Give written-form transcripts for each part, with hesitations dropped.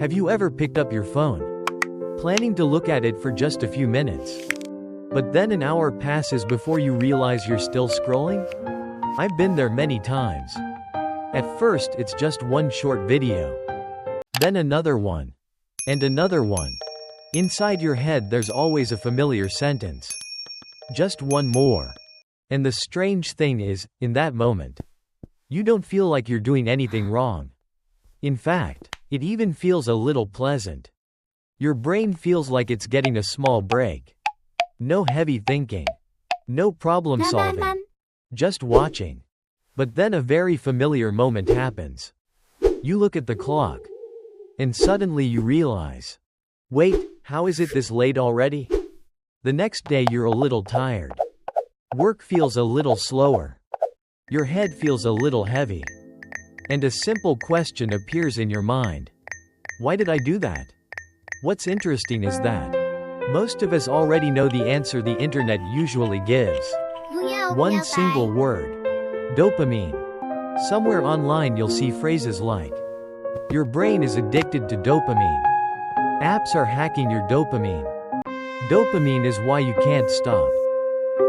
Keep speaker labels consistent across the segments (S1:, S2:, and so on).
S1: Have you ever picked up your phone, planning to look at it for just a few minutes, but then an hour passes before you realize you're still scrolling? I've been there many times. At first, it's just one short video, then another one, and another one. Inside your head, there's always a familiar sentence. Just one more. And the strange thing is, in that moment, you don't feel like you're doing anything wrong. In fact, it even feels a little pleasant. Your brain feels like it's getting a small break. No heavy thinking. No problem solving. Just watching. But then a very familiar moment happens. You look at the clock. And suddenly you realize, wait, how is it this late already? The next day you're a little tired. Work feels a little slower. Your head feels a little heavy. And a simple question appears in your mind. Why did I do that? What's interesting is that most of us already know the answer the internet usually gives. One single word. Dopamine. Somewhere online you'll see phrases like, your brain is addicted to dopamine. Apps are hacking your dopamine. Dopamine is why you can't stop.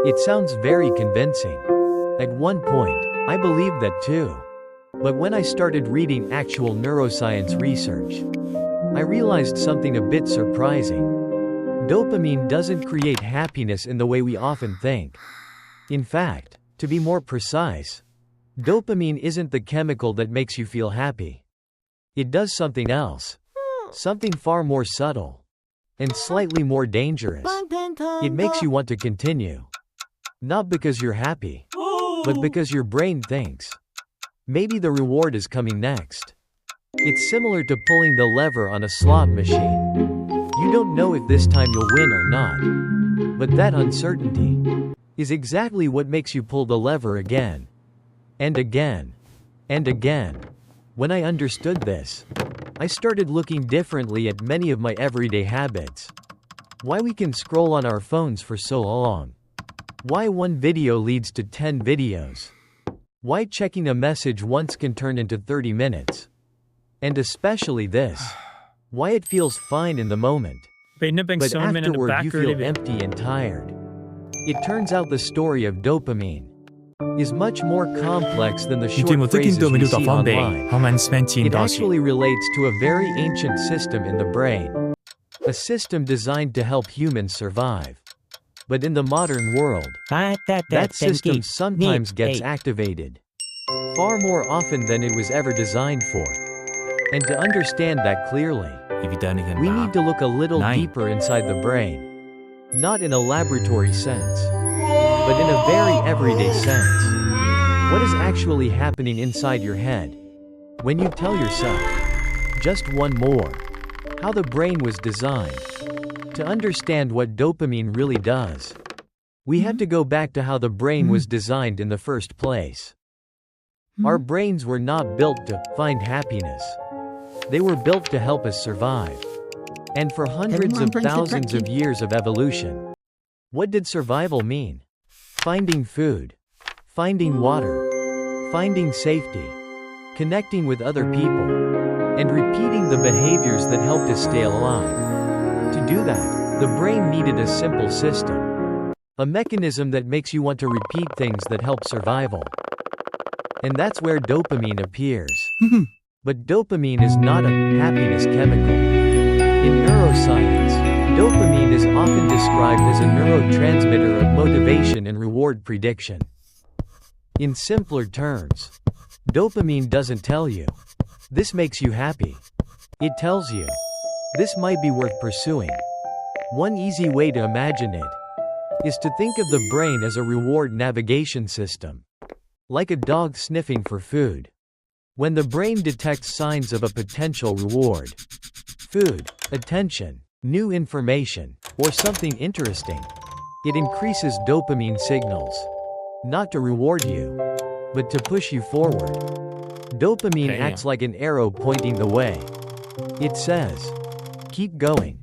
S1: It sounds very convincing. At one point, I believed that too. But when I started reading actual neuroscience research, I realized something a bit surprising. Dopamine doesn't create happiness in the way we often think. In fact, to be more precise, dopamine isn't the chemical that makes you feel happy. It does something else. Something far more subtle. And slightly more dangerous. It makes you want to continue. Not because you're happy, but because your brain thinks, maybe the reward is coming next. It's similar to pulling the lever on a slot machine. You don't know if this time you'll win or not. But that uncertainty is exactly what makes you pull the lever again. And again. And again. When I understood this, I started looking differently at many of my everyday habits. Why we can scroll on our phones for so long. Why one video leads to 10 videos. Why checking a message once can turn into 30 minutes. And especially this. Why it feels fine in the moment. But afterward you feel empty and tired. It turns out the story of dopamine is much more complex than the short phrases we see online. It actually relates to a very ancient system in the brain. A system designed to help humans survive. But in the modern world, that system sometimes gets activated. Far more often than it was ever designed for. And to understand that clearly, we need to look a little deeper inside the brain. Not in a laboratory sense, but in a very everyday sense. What is actually happening inside your head when you tell yourself, just one more? How the brain was designed. To understand what dopamine really does, we had to go back to how the brain was designed in the first place. Our brains were not built to find happiness. They were built to help us survive. And for hundreds of thousands of years of evolution, what did survival mean? Finding food, finding water, finding safety, connecting with other people, and repeating the behaviors that helped us stay alive. To do that, the brain needed a simple system. A mechanism that makes you want to repeat things that help survival. And that's where dopamine appears. But dopamine is not a happiness chemical. In neuroscience, dopamine is often described as a neurotransmitter of motivation and reward prediction. In simpler terms, dopamine doesn't tell you, this makes you happy. It tells you, this might be worth pursuing. One easy way to imagine it is to think of the brain as a reward navigation system. Like a dog sniffing for food. When the brain detects signs of a potential reward, food, attention, new information, or something interesting, it increases dopamine signals. Not to reward you, but to push you forward. Dopamine acts like an arrow pointing the way. It says, keep going.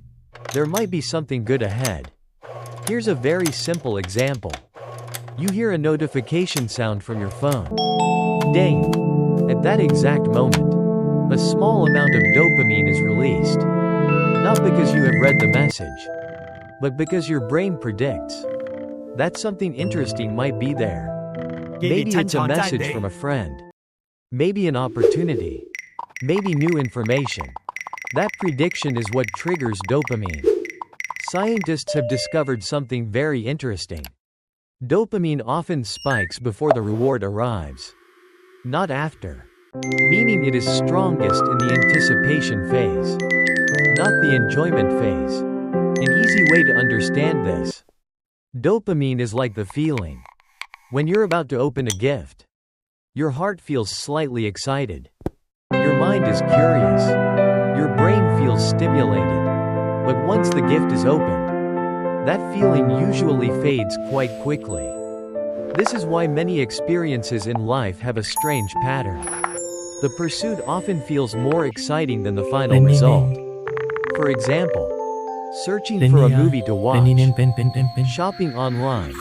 S1: There might be something good ahead. Here's a very simple example. You hear a notification sound from your phone. Ding! At that exact moment, a small amount of dopamine is released. Not because you have read the message, but because your brain predicts that something interesting might be there. Maybe it's a message from a friend. Maybe an opportunity. Maybe new information. That prediction is what triggers dopamine. Scientists have discovered something very interesting. Dopamine often spikes before the reward arrives, not after. Meaning it is strongest in the anticipation phase, not the enjoyment phase. An easy way to understand this: dopamine is like the feeling when you're about to open a gift. Your heart feels slightly excited. Your mind is curious. Your brain feels stimulated. But once the gift is opened, that feeling usually fades quite quickly. This is why many experiences in life have a strange pattern. The pursuit often feels more exciting than the final result. For example, searching for a movie to watch, shopping online,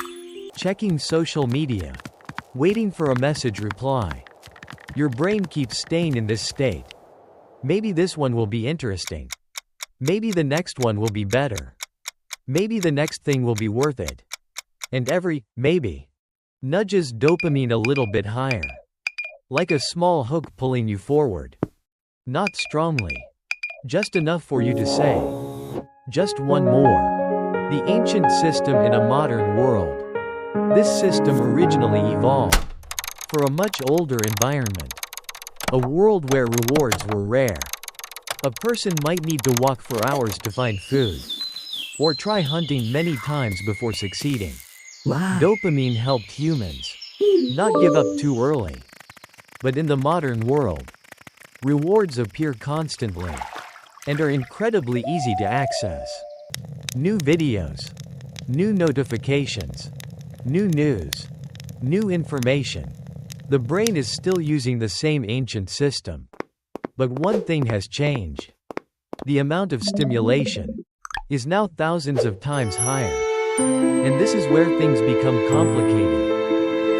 S1: checking social media, waiting for a message reply. Your brain keeps staying in this state. Maybe this one will be interesting. Maybe the next one will be better. Maybe the next thing will be worth it. And every maybe nudges dopamine a little bit higher. Like a small hook pulling you forward. Not strongly. Just enough for you to say, just one more. The ancient system in a modern world. This system originally evolved for a much older environment. A world where rewards were rare. A person might need to walk for hours to find food, or try hunting many times before succeeding.
S2: Wow.
S1: Dopamine helped humans not give up too early. But in the modern world, rewards appear constantly and are incredibly easy to access. New videos, new notifications, new news, new information. The brain is still using the same ancient system. But one thing has changed. The amount of stimulation is now thousands of times higher. And this is where things become complicated.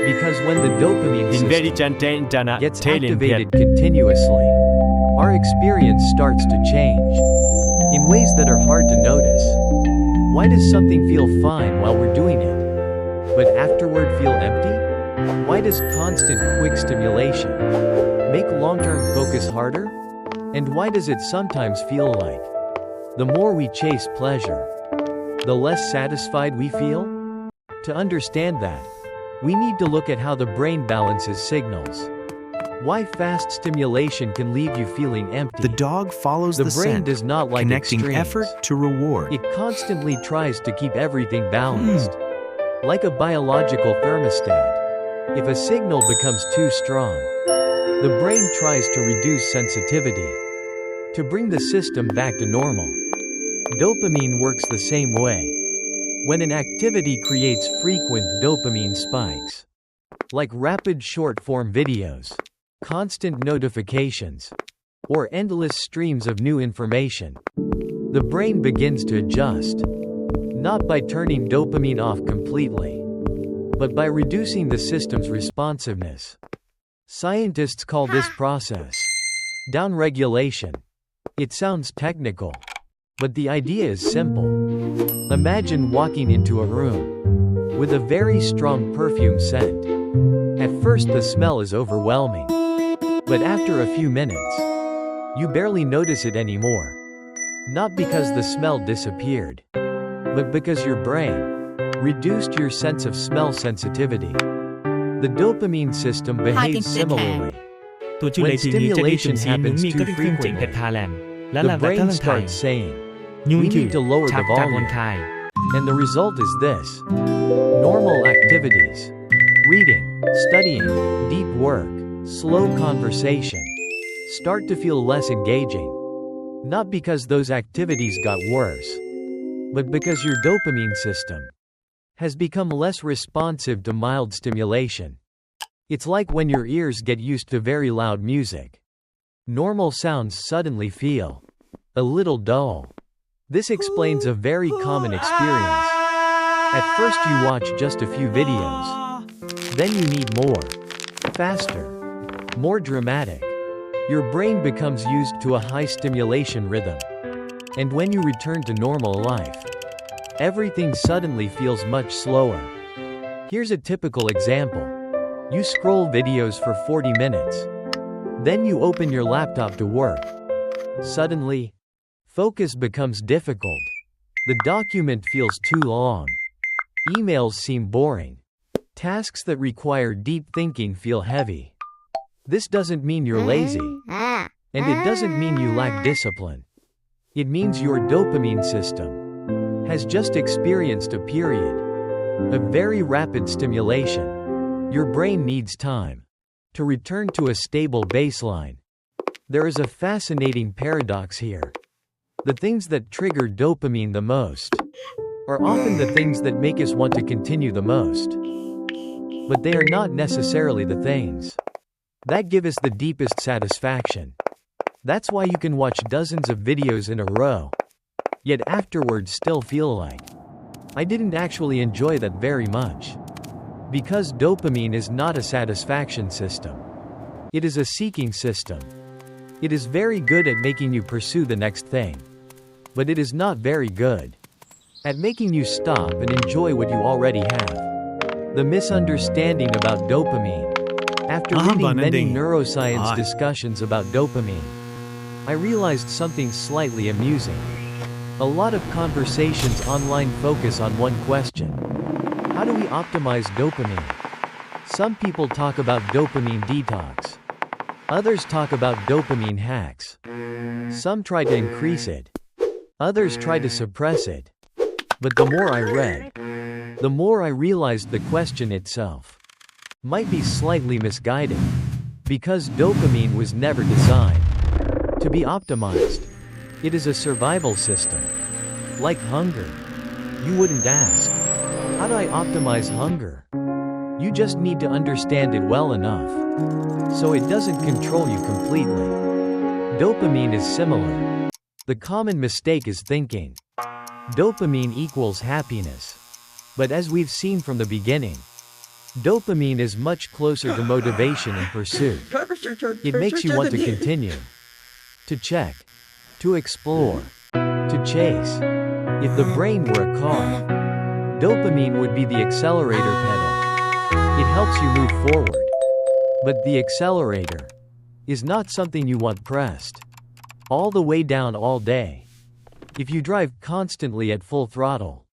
S1: Because when the dopamine system gets activated continuously, our experience starts to change in ways that are hard to notice. Why does something feel fine while we're doing it, but afterward feel empty? Why does constant quick stimulation make long-term focus harder? And why does it sometimes feel like the more we chase pleasure, the less satisfied we feel? To understand that, we need to look at how the brain balances signals. Why fast stimulation can leave you feeling empty.
S2: The dog follows the
S1: brain
S2: scent,
S1: does not like
S2: connecting
S1: extremes.
S2: effort to reward.
S1: It constantly tries to keep everything balanced. Like a biological thermostat. If a signal becomes too strong, the brain tries to reduce sensitivity to bring the system back to normal. Dopamine works the same way. When an activity creates frequent dopamine spikes, like rapid short-form videos, constant notifications, or endless streams of new information, the brain begins to adjust, not by turning dopamine off completely, but by reducing the system's responsiveness. Scientists call this process downregulation. It sounds technical, but the idea is simple. Imagine walking into a room with a very strong perfume scent. At first the smell is overwhelming, but after a few minutes, you barely notice it anymore. Not because the smell disappeared, but because your brain reduced your sense of smell sensitivity. The dopamine system behaves similarly. When stimulation happens too frequently, the brain starts saying, we need to lower the volume. And the result is this. Normal activities, reading, studying, deep work, slow conversation, start to feel less engaging. Not because those activities got worse, but because your dopamine system has become less responsive to mild stimulation. It's like when your ears get used to very loud music. Normal sounds suddenly feel a little dull. This explains a very common experience. At first you watch just a few videos. Then you need more. Faster. More dramatic. Your brain becomes used to a high stimulation rhythm. And when you return to normal life, everything suddenly feels much slower. Here's a typical example. You scroll videos for 40 minutes. Then you open your laptop to work. Suddenly, focus becomes difficult. The document feels too long. Emails seem boring. Tasks that require deep thinking feel heavy. This doesn't mean you're lazy. And it doesn't mean you lack discipline. It means your dopamine system has just experienced a period of very rapid stimulation. Your brain needs time to return to a stable baseline. There is a fascinating paradox here. The things that trigger dopamine the most are often the things that make us want to continue the most. But they are not necessarily the things that give us the deepest satisfaction. That's why you can watch dozens of videos in a row, yet afterwards still feel like, I didn't actually enjoy that very much. Because dopamine is not a satisfaction system. It is a seeking system. It is very good at making you pursue the next thing. But it is not very good at making you stop and enjoy what you already have. The misunderstanding about dopamine. After reading many neuroscience discussions about dopamine, I realized something slightly amusing. A lot of conversations online focus on one question. How do we optimize dopamine? Some people talk about dopamine detox. Others talk about dopamine hacks. Some try to increase it. Others try to suppress it. But the more I read, the more I realized the question itself might be slightly misguided. Because dopamine was never designed to be optimized. It is a survival system. Like hunger. You wouldn't ask, how do I optimize hunger? You just need to understand it well enough so it doesn't control you completely. Dopamine is similar. The common mistake is thinking dopamine equals happiness. But as we've seen from the beginning, dopamine is much closer to motivation and pursuit. It makes you want to continue, to check, to explore, to chase. If the brain were a car, dopamine would be the accelerator pedal. It helps you move forward. But the accelerator is not something you want pressed all the way down all day. If you drive constantly at full throttle,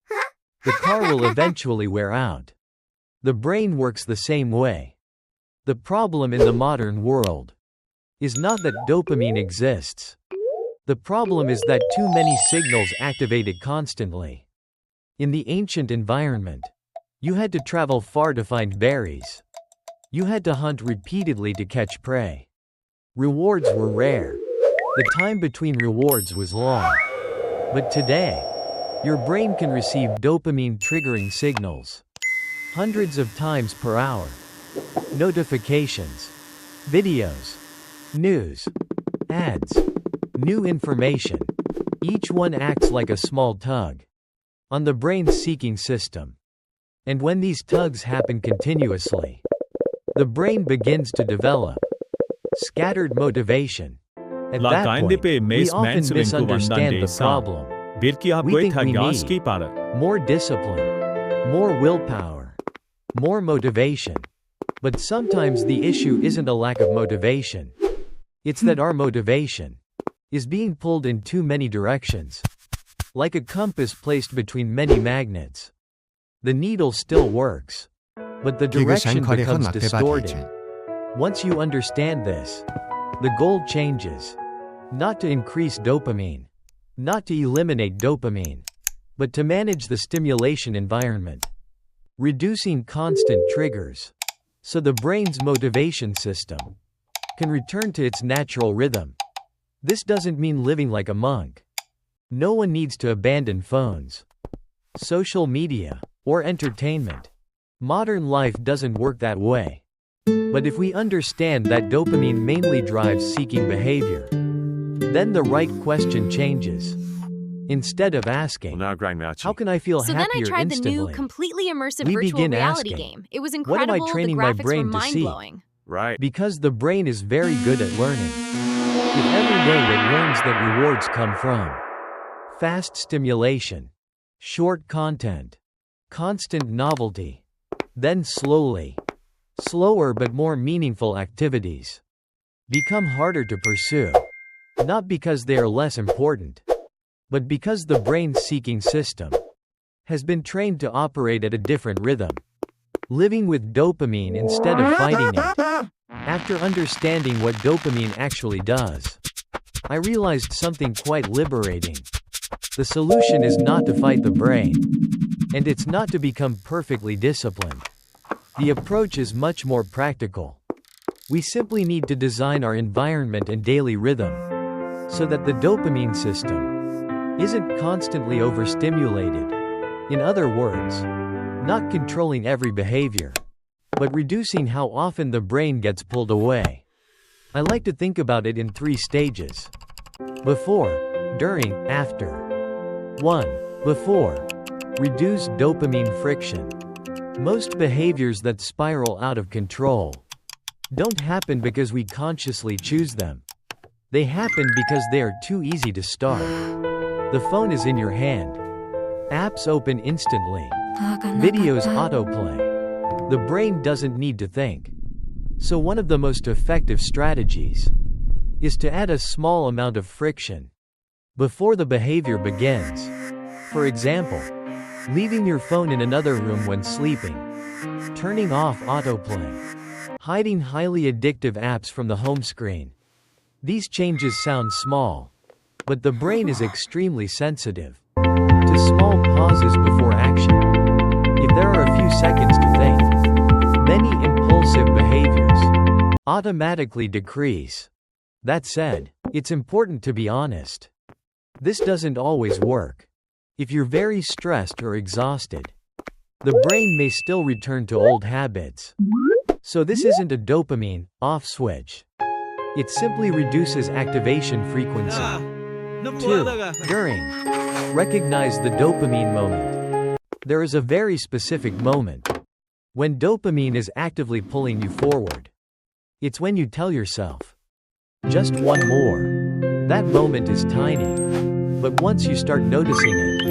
S1: the car will eventually wear out. The brain works the same way. The problem in the modern world is not that dopamine exists. The problem is that too many signals activated constantly. In the ancient environment, you had to travel far to find berries. You had to hunt repeatedly to catch prey. Rewards were rare. The time between rewards was long. But today, your brain can receive dopamine triggering signals hundreds of times per hour. Notifications, videos, news, ads, new information. Each one acts like a small tug on the brain's seeking system. And when these tugs happen continuously, the brain begins to develop scattered motivation. At that point, we often misunderstand the problem. We think we need more discipline, more willpower, more motivation. But sometimes the issue isn't a lack of motivation. It's that our motivation is being pulled in too many directions. Like a compass placed between many magnets. The needle still works, but the direction becomes distorted. Once you understand this, the goal changes. Not to increase dopamine, not to eliminate dopamine, but to manage the stimulation environment. Reducing constant triggers, so the brain's motivation system can return to its natural rhythm. This doesn't mean living like a monk. No one needs to abandon phones, social media, or entertainment. Modern life doesn't work that way. But if we understand that dopamine mainly drives seeking behavior, then the right question changes. Instead of asking, how can I feel happier instantly?
S3: So then I tried the new, completely immersive
S1: we
S3: virtual
S1: begin
S3: reality
S1: asking,
S3: game. It was
S1: what am
S3: incredible.
S1: I training
S3: The
S1: my
S3: graphics
S1: brain
S3: were
S1: to see?
S3: mind-blowing.
S2: Right.
S1: Because the brain is very good at learning. If every day it learns that rewards come from fast stimulation, short content, constant novelty, then slower but more meaningful activities become harder to pursue. Not because they are less important, but because the brain's seeking system has been trained to operate at a different rhythm, living with dopamine instead of fighting it. After understanding what dopamine actually does, I realized something quite liberating. The solution is not to fight the brain, and it's not to become perfectly disciplined. The approach is much more practical. We simply need to design our environment and daily rhythm so that the dopamine system isn't constantly overstimulated. In other words, not controlling every behavior, but reducing how often the brain gets pulled away. I like to think about it in 3 stages: before, during, after. 1. Before. Reduce dopamine friction. Most behaviors that spiral out of control don't happen because we consciously choose them. They happen because they are too easy to start. The phone is in your hand. Apps open instantly. Videos autoplay. The brain doesn't need to think. So one of the most effective strategies is to add a small amount of friction before the behavior begins. For example, leaving your phone in another room when sleeping, turning off autoplay, hiding highly addictive apps from the home screen. These changes sound small, but the brain is extremely sensitive to small pauses before action. If there are a few seconds to think, many impulsive behaviors automatically decrease. That said, it's important to be honest. This doesn't always work. If you're very stressed or exhausted, the brain may still return to old habits. So this isn't a dopamine off switch. It simply reduces activation frequency. 2. During. Recognize the dopamine moment. There is a very specific moment when dopamine is actively pulling you forward. It's when you tell yourself, just one more. That moment is tiny, but once you start noticing it,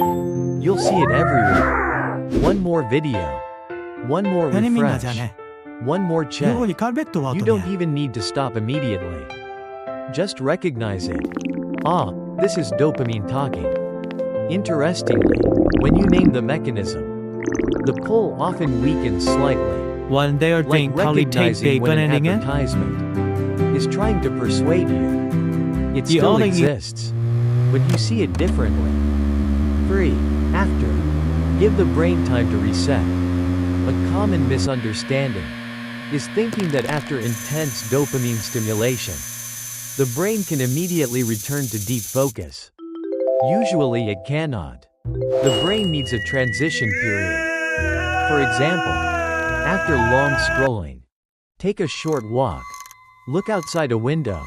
S1: you'll see it everywhere. One more video, one more refresh, one more check. You don't even need to stop immediately. Just recognize it. Ah, this is dopamine talking. Interestingly, when you name the mechanism, the pull often weakens slightly. Like recognizing when an advertisement is trying to persuade you. It still exists, but you see it differently. 3. After. Give the brain time to reset. A common misunderstanding is thinking that after intense dopamine stimulation, the brain can immediately return to deep focus. Usually it cannot. The brain needs a transition period. For example, after long scrolling, take a short walk, look outside a window,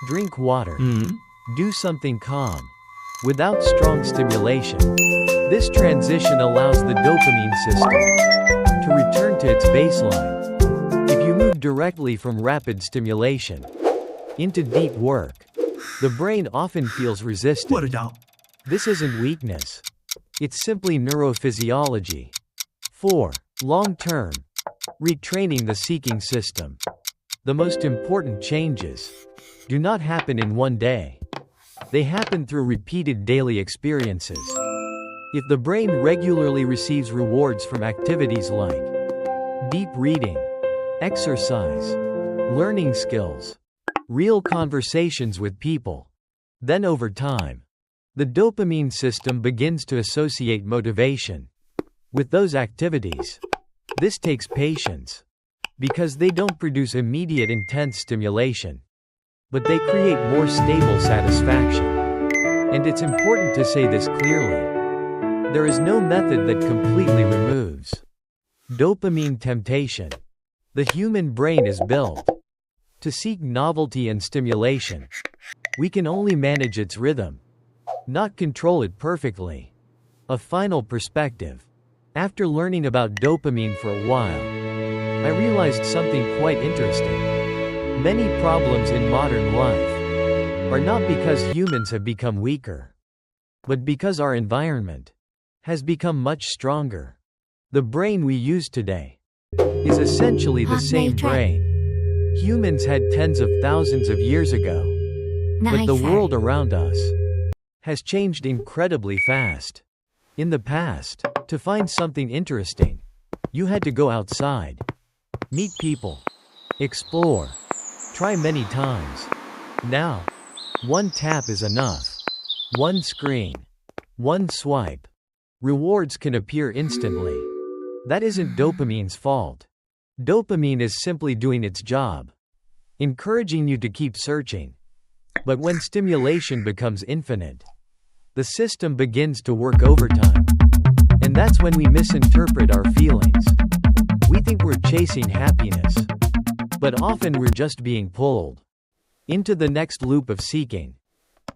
S1: drink water, do something calm, without strong stimulation. This transition allows the dopamine system to return to its baseline. If you move directly from rapid stimulation into deep work, the brain often feels resistant. This isn't weakness. It's simply neurophysiology. 4. Long-term. Retraining the seeking system. The most important changes do not happen in one day. They happen through repeated daily experiences. If the brain regularly receives rewards from activities like deep reading, exercise, learning skills, real conversations with people, then over time, the dopamine system begins to associate motivation with those activities. This takes patience, because they don't produce immediate intense stimulation, but they create more stable satisfaction. And it's important to say this clearly. There is no method that completely removes dopamine temptation. The human brain is built to seek novelty and stimulation. We can only manage its rhythm, not control it perfectly. A final perspective. After learning about dopamine for a while, I realized something quite interesting. Many problems in modern life are not because humans have become weaker, but because our environment has become much stronger. The brain we use today is essentially the same brain humans had tens of thousands of years ago, but the world around us has changed incredibly fast. In the past, to find something interesting, you had to go outside, meet people, explore, try many times. Now, one tap is enough. One screen, one swipe. Rewards can appear instantly. That isn't dopamine's fault. Dopamine is simply doing its job, encouraging you to keep searching. But when stimulation becomes infinite, the system begins to work overtime. And that's when we misinterpret our feelings. We think we're chasing happiness, but often we're just being pulled into the next loop of seeking.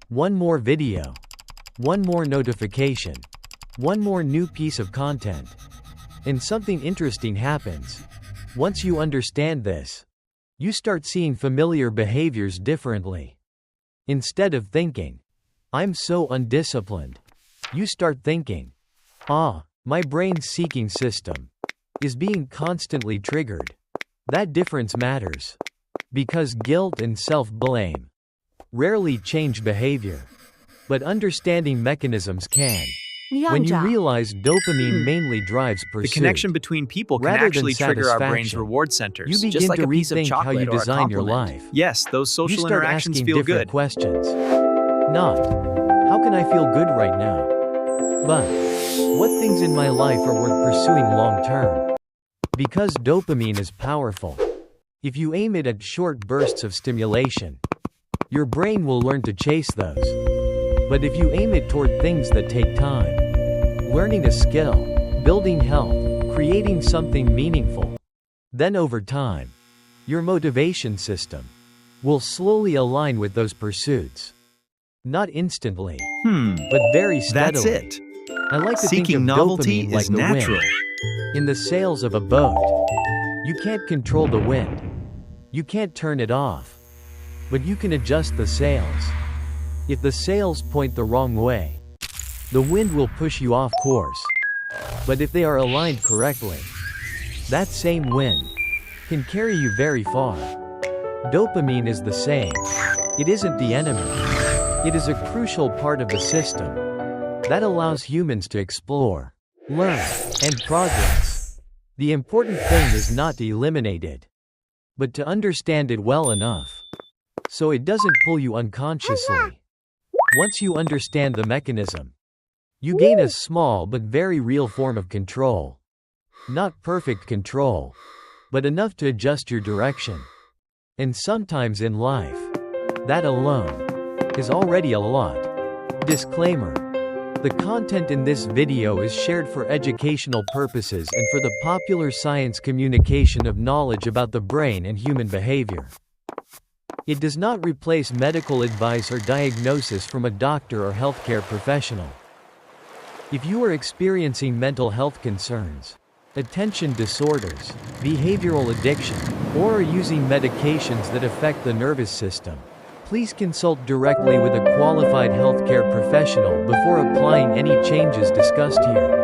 S1: One more video, one more notification, one more new piece of content, and something interesting happens. Once you understand this, you start seeing familiar behaviors differently. Instead of thinking, "I'm so undisciplined," you start thinking, my brain's seeking system is being constantly triggered. That difference matters, because guilt and self-blame rarely change behavior, but understanding mechanisms can. When you realize dopamine mainly drives pursuit,
S3: The connection between people can
S1: rather
S3: actually
S1: than
S3: trigger our brain's
S1: satisfaction,
S3: reward centers,
S1: you begin
S3: just like
S1: to
S3: a piece of
S1: rethink how
S3: chocolate
S1: you
S3: or a
S1: design your
S3: compliment.
S1: life.
S3: Yes, those
S1: You
S3: social
S1: start
S3: interactions
S1: asking
S3: feel
S1: different
S3: good.
S1: questions. Not, "How can I feel good right now?" but, "What things in my life are worth pursuing long term?" Because dopamine is powerful. If you aim it at short bursts of stimulation, your brain will learn to chase those. But if you aim it toward things that take time, learning a skill, building health, creating something meaningful, then over time, your motivation system will slowly align with those pursuits. Not instantly, but very steadily.
S3: That's it.
S1: I like to
S3: Seeking
S1: think of
S3: novelty
S1: dopamine like
S3: is
S1: the
S3: natural.
S1: wind in the sails of a boat. You can't control the wind. You can't turn it off. But you can adjust the sails. If the sails point the wrong way, the wind will push you off course. But if they are aligned correctly, that same wind can carry you very far. Dopamine is the same. It isn't the enemy. It is a crucial part of the system that allows humans to explore, learn, and progress. The important thing is not to eliminate it, but to understand it well enough so it doesn't pull you unconsciously. Once you understand the mechanism, you gain a small but very real form of control. Not perfect control, but enough to adjust your direction. And sometimes in life, that alone is already a lot. Disclaimer: the content in this video is shared for educational purposes and for the popular science communication of knowledge about the brain and human behavior. It does not replace medical advice or diagnosis from a doctor or healthcare professional. If you are experiencing mental health concerns, attention disorders, behavioral addiction, or are using medications that affect the nervous system, please consult directly with a qualified healthcare professional before applying any changes discussed here.